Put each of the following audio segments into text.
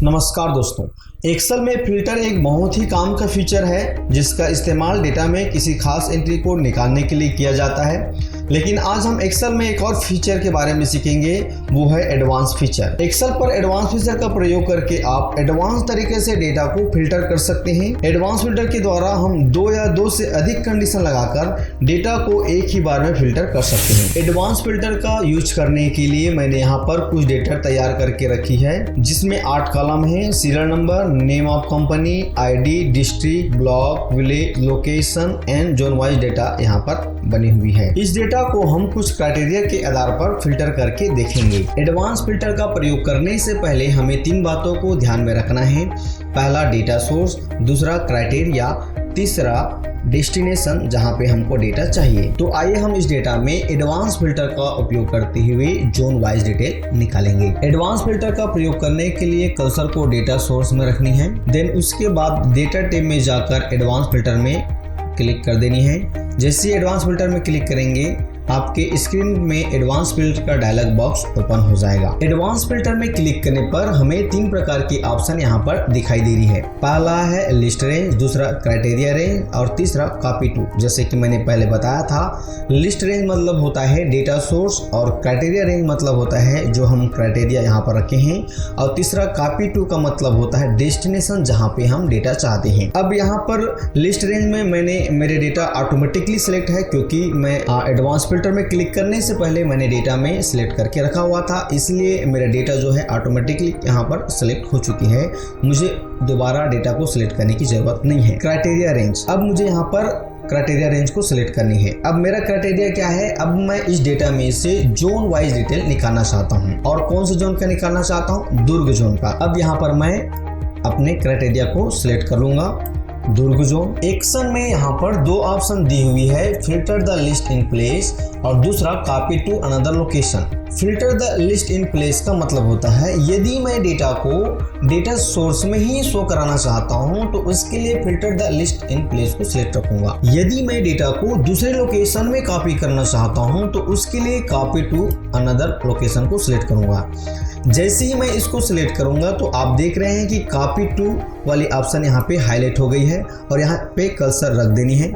नमस्कार दोस्तों, एक्सेल में फिल्टर एक बहुत ही काम का फीचर है जिसका इस्तेमाल डेटा में किसी खास एंट्री को निकालने के लिए किया जाता है। लेकिन आज हम एक्सेल में एक और फीचर के बारे में सीखेंगे, वो है एडवांस फीचर। एक्सेल पर एडवांस फीचर का प्रयोग करके आप एडवांस तरीके से डेटा को फिल्टर कर सकते हैं। एडवांस फिल्टर के द्वारा हम दो या दो से अधिक कंडीशन लगाकर डेटा को एक ही बार में फिल्टर कर सकते हैं। एडवांस फिल्टर का यूज करने के लिए मैंने यहाँ पर कुछ डेटा तैयार करके रखी है, जिसमें 8 कॉलम है। Serial number, name of company, ID, district, block, village, location and zone wise data यहाँ पर बनी हुई है। इस डेटा को हम कुछ क्राइटेरिया के आधार पर फिल्टर करके देखेंगे। एडवांस फिल्टर का प्रयोग करने से पहले हमें 3 बातों को ध्यान में रखना है। पहला डेटा सोर्स, दूसरा क्राइटेरिया, तीसरा डेस्टिनेशन जहां पे हमको डेटा चाहिए। तो आइए हम इस डेटा में एडवांस फिल्टर का उपयोग करते हुए जोन वाइज डिटेल निकालेंगे। एडवांस फिल्टर का प्रयोग करने के लिए कर्सर को डेटा सोर्स में रखनी है। देन उसके बाद डेटा टैब में जाकर एडवांस फिल्टर में क्लिक कर देनी है। जैसे ही एडवांस फिल्टर में क्लिक करेंगे, आपके स्क्रीन में एडवांस फिल्टर का डायलॉग बॉक्स ओपन हो जाएगा। एडवांस फिल्टर में क्लिक करने पर हमें 3 प्रकार की ऑप्शन यहाँ पर दिखाई दे रही है। पहला है लिस्ट रेंज, दूसरा क्राइटेरिया रेंज और तीसरा कॉपी टू। जैसे कि मैंने पहले बताया था, लिस्ट रेंज मतलब होता है डेटा सोर्स और क्राइटेरिया रेंज मतलब होता है जो हम क्राइटेरिया यहाँ पर रखे हैं, और तीसरा कॉपी टू का मतलब होता है डेस्टिनेशन जहाँ पे हम डेटा चाहते हैं। अब यहाँ पर लिस्ट रेंज में मेरे डेटा ऑटोमेटिकली सिलेक्ट है, क्योंकि मैं एडवांस फिल्टर में क्लिक करने से पहले मैंने डेटा में सिलेक्ट करके रखा हुआ था, इसलिए मेरा डेटा जो है ऑटोमेटिकली यहाँ पर सिलेक्ट हो चुकी है। मुझे दोबारा डेटा को सिलेक्ट करने की जरूरत नहीं है। क्राइटेरिया रेंज, अब मुझे यहाँ पर क्राइटेरिया रेंज को सिलेक्ट करनी है। अब मेरा क्राइटेरिया क्या है, अब मैं इस डेटा में से जोन वाइज डिटेल निकालना चाहता हूँ। और कौन से जोन का निकालना चाहता हूँ? दुर्ग जोन का। अब यहाँ पर मैं अपने क्राइटेरिया को सिलेक्ट कर लूंगा, दुर्ग जोन। एक्शन में यहाँ पर 2 ऑप्शन दी हुई है, filter the list in place और दूसरा copy to another location. Filter the list in place का मतलब होता है यदि मैं डेटा को डेटा सोर्स में ही शो कराना चाहता हूं तो उसके लिए filter the list in place को सिलेक्ट रखूंगा। यदि मैं डेटा को दूसरे लोकेशन में कॉपी करना चाहता हूं तो उसके लिए कॉपी टू अनदर लोकेशन को सिलेक्ट करूंगा। जैसे ही मैं इसको सिलेक्ट करूंगा तो आप देख रहे हैं कि कॉपी टू वाली ऑप्शन यहाँ पे हाईलाइट हो गई है और यहाँ पे कर्सर रख देनी है।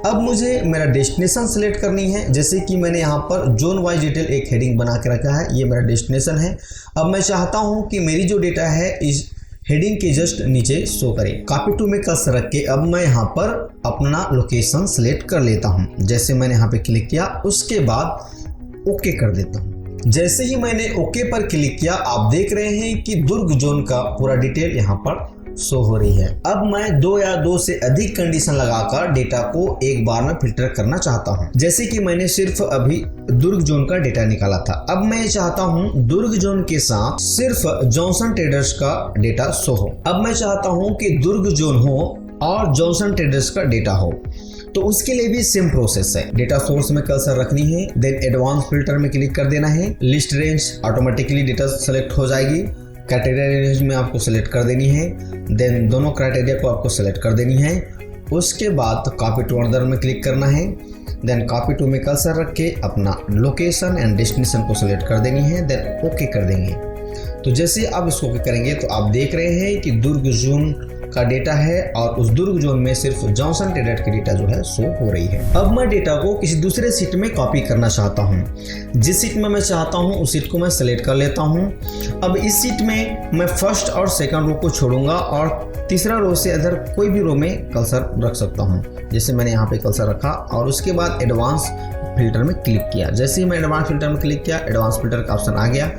अब मुझे मेरा डेस्टिनेशन सिलेक्ट करनी है। जैसे कि मैंने यहाँ पर जोन वाइज डिटेल एक हेडिंग बना के रखा है, ये मेरा डेस्टिनेशन है। अब मैं चाहता हूँ कि मेरी जो डेटा है इस हेडिंग के जस्ट नीचे शो करे। कॉपी टू में कर्सर रख के अब मैं यहाँ पर अपना लोकेशन सिलेक्ट कर लेता हूँ। जैसे मैंने यहाँ पे क्लिक किया, उसके बाद ओके कर देता हूँ। जैसे ही मैंने ओके पर क्लिक किया, आप देख रहे हैं कि दुर्ग जोन का पूरा डिटेल यहाँ पर शो हो रही है। अब मैं 2 या 2 से अधिक कंडीशन लगाकर डेटा को एक बार में फिल्टर करना चाहता हूँ। जैसे कि मैंने सिर्फ अभी दुर्ग जोन का डेटा निकाला था। अब मैं चाहता हूँ दुर्ग जोन के साथ सिर्फ जॉनसन ट्रेडर्स का डेटा शो हो। अब मैं चाहता हूँ कि दुर्ग जोन हो और जॉनसन ट्रेडर्स का डेटा हो, तो उसके लिए भी सेम प्रोसेस है। डेटा सोर्स में कर्सर रखनी है, देन एडवांस फिल्टर में क्लिक कर देना है। List range automatically data select हो जाएगी। क्राइटेरिया रेंज में आपको सेलेक्ट कर देनी है, देन दोनों क्राइटेरिया को आपको सेलेक्ट कर देनी है। उसके बाद कॉपी टू अनदर में क्लिक करना है, देन कॉपी टू में कर्सर रख के अपना लोकेशन एंड डेस्टिनेशन को सिलेक्ट कर देनी है, देन ओके कर देंगे। तो जैसे आप इसको ओके करेंगे तो आप देख रहे हैं कि दुर्ग जोन का डेटा है और उस दुर्ग जोन में सिर्फ जॉनसन ट्रेडर की डेटा जो है शो हो रही है। अब मैं डेटा को किसी दूसरे सीट में कॉपी करना चाहता हूँ। जिस सीट में मैं चाहता हूँ उस सीट को मैं सेलेक्ट कर लेता हूँ। अब इस सीट में मैं फर्स्ट और सेकंड रो को छोड़ूंगा और तीसरा रो से अदर कोई भी रो में कर्सर रख सकता हूँ। जैसे मैंने यहाँ पे कर्सर रखा और उसके बाद एडवांस फिल्टर में क्लिक किया। जैसे ही मैं एडवांस फिल्टर में क्लिक किया, एडवांस फिल्टर का ऑप्शन आ गया।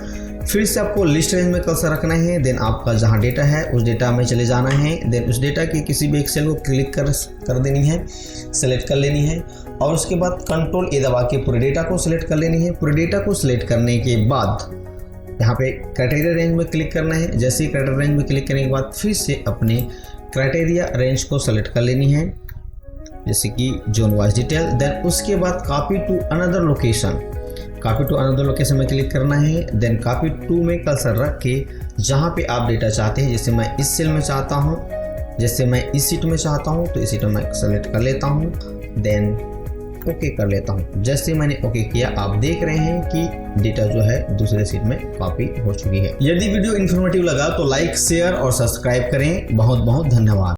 फिर से आपको लिस्ट रेंज में कर्सर रखना है, देन आपका जहां डेटा है उस डेटा में चले जाना है। देन उस डेटा की किसी भी एक सेल को क्लिक कर देनी है, सेलेक्ट कर लेनी है और उसके बाद कंट्रोल ए दबा के पूरे डेटा को सिलेक्ट कर लेनी है। पूरे डेटा को सिलेक्ट करने के बाद यहाँ पे क्राइटेरिया रेंज में क्लिक करना है। जैसे ही क्राइटेरिया रेंज में क्लिक करने के बाद फिर से अपने क्राइटेरिया रेंज को सेलेक्ट कर लेनी है, जैसे कि जोन वाइज डिटेल। देन उसके बाद copy to another location, copy to another location में क्लिक करना है। देन कॉपी टू में कर्सर रख के जहाँ पे आप डेटा चाहते हैं, जैसे मैं इस सेल में चाहता हूँ, जैसे मैं इस सीट में चाहता हूँ तो इस सीट में मैं सेलेक्ट कर लेता हूँ। देन ओके कर लेता हूँ। जैसे मैंने ओके किया, आप देख रहे हैं कि डेटा जो है दूसरे शीट में कॉपी हो चुकी है। यदि वीडियो इन्फॉर्मेटिव लगा तो लाइक, शेयर और सब्सक्राइब करें। बहुत बहुत धन्यवाद।